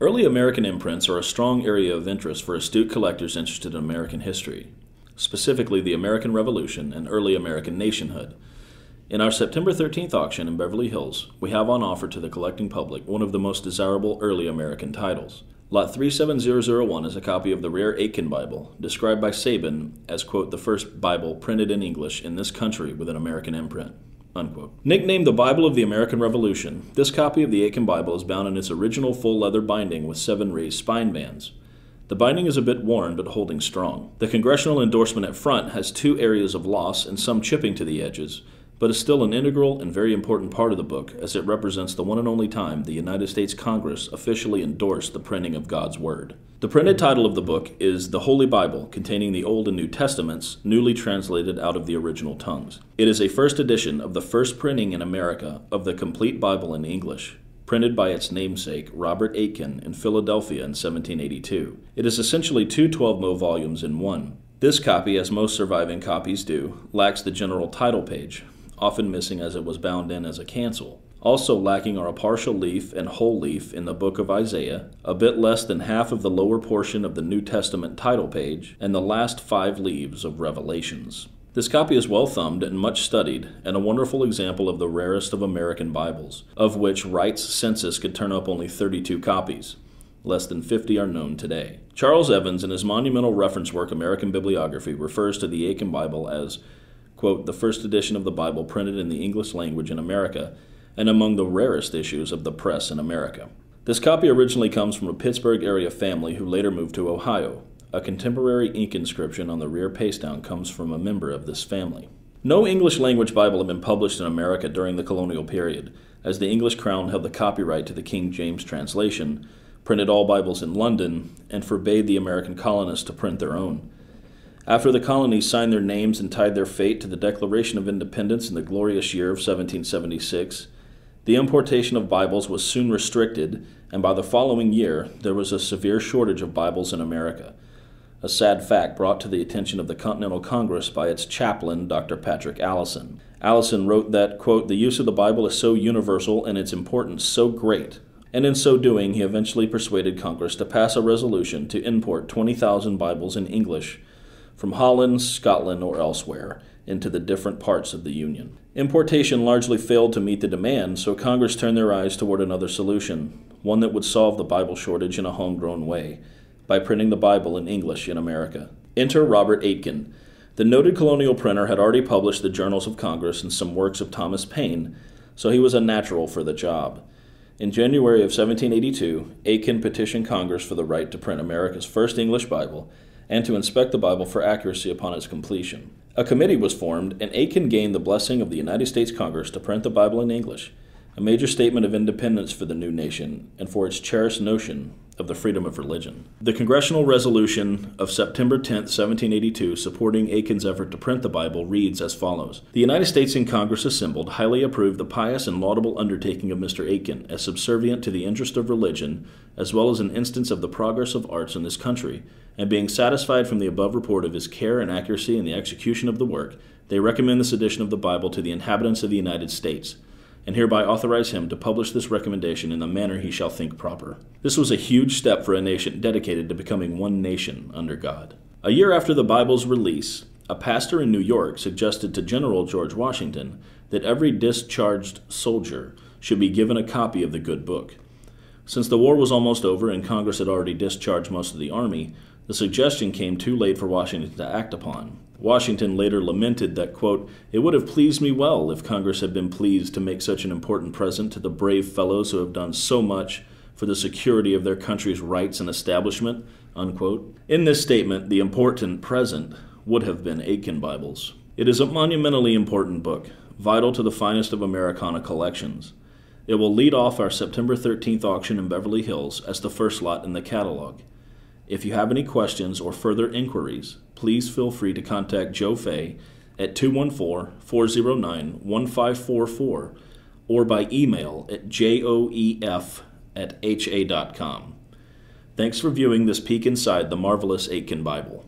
Early American imprints are a strong area of interest for astute collectors interested in American history, specifically the American Revolution and early American nationhood. In our September 13th auction in Beverly Hills, we have on offer to the collecting public one of the most desirable early American titles. Lot 37001 is a copy of the rare Aitken Bible, described by Sabin as, quote, the first Bible printed in English in this country with an American imprint, unquote. Nicknamed the Bible of the American Revolution, this copy of the Aitken Bible is bound in its original full leather binding with 7 raised spine bands. The binding is a bit worn but holding strong. The congressional endorsement at front has 2 areas of loss and some chipping to the edges, but is still an integral and very important part of the book as it represents the one and only time the United States Congress officially endorsed the printing of God's Word. The printed title of the book is The Holy Bible, containing the Old and New Testaments, newly translated out of the original tongues. It is a first edition of the first printing in America of the complete Bible in English, printed by its namesake, Robert Aitken, in Philadelphia in 1782. It is essentially 2 12-mo volumes in one. This copy, as most surviving copies do, lacks the general title page, often missing as it was bound in as a cancel. Also lacking are a partial leaf and whole leaf in the book of Isaiah, a bit less than half of the lower portion of the New Testament title page, and the last 5 leaves of Revelations. This copy is well thumbed and much studied, and a wonderful example of the rarest of American Bibles, of which Wright's census could turn up only 32 copies. Less than 50 are known today. Charles Evans, in his monumental reference work American Bibliography, refers to the Aitken Bible as, quote, the first edition of the Bible printed in the English language in America, and among the rarest issues of the press in America. This copy originally comes from a Pittsburgh area family who later moved to Ohio. A contemporary ink inscription on the rear pastedown comes from a member of this family. No English language Bible had been published in America during the colonial period, as the English crown held the copyright to the King James translation, printed all Bibles in London, and forbade the American colonists to print their own. After the colonies signed their names and tied their fate to the Declaration of Independence in the glorious year of 1776, the importation of Bibles was soon restricted, and by the following year there was a severe shortage of Bibles in America, a sad fact brought to the attention of the Continental Congress by its chaplain, Dr. Patrick Allison. Allison wrote that, quote, the use of the Bible is so universal and its importance so great, and in so doing he eventually persuaded Congress to pass a resolution to import 20,000 Bibles in English from Holland, Scotland, or elsewhere, into the different parts of the Union. Importation largely failed to meet the demand, so Congress turned their eyes toward another solution, one that would solve the Bible shortage in a homegrown way, by printing the Bible in English in America. Enter Robert Aitken. The noted colonial printer had already published the Journals of Congress and some works of Thomas Paine, so he was a natural for the job. In January of 1782, Aitken petitioned Congress for the right to print America's first English Bible, and to inspect the Bible for accuracy upon its completion. A committee was formed, and Aitken gained the blessing of the United States Congress to print the Bible in English, a major statement of independence for the new nation and for its cherished notion of the freedom of religion. The congressional resolution of September 10, 1782, supporting Aitken's effort to print the Bible reads as follows. The United States in Congress assembled highly approved the pious and laudable undertaking of Mr. Aitken as subservient to the interest of religion, as well as an instance of the progress of arts in this country, and being satisfied from the above report of his care and accuracy in the execution of the work, they recommend this edition of the Bible to the inhabitants of the United States, and hereby authorize him to publish this recommendation in the manner he shall think proper. This was a huge step for a nation dedicated to becoming one nation under God. A year after the Bible's release, a pastor in New York suggested to General George Washington that every discharged soldier should be given a copy of the good book. Since the war was almost over and Congress had already discharged most of the army, the suggestion came too late for Washington to act upon. Washington later lamented that, quote, it would have pleased me well if Congress had been pleased to make such an important present to the brave fellows who have done so much for the security of their country's rights and establishment, unquote. In this statement, the important present would have been Aitken Bibles. It is a monumentally important book, vital to the finest of Americana collections. It will lead off our September 13th auction in Beverly Hills as the first lot in the catalog. If you have any questions or further inquiries, please feel free to contact Joe Fay at 214-409-1544 or by email at joef@ha.com. Thanks for viewing this peek inside the marvelous Aitken Bible.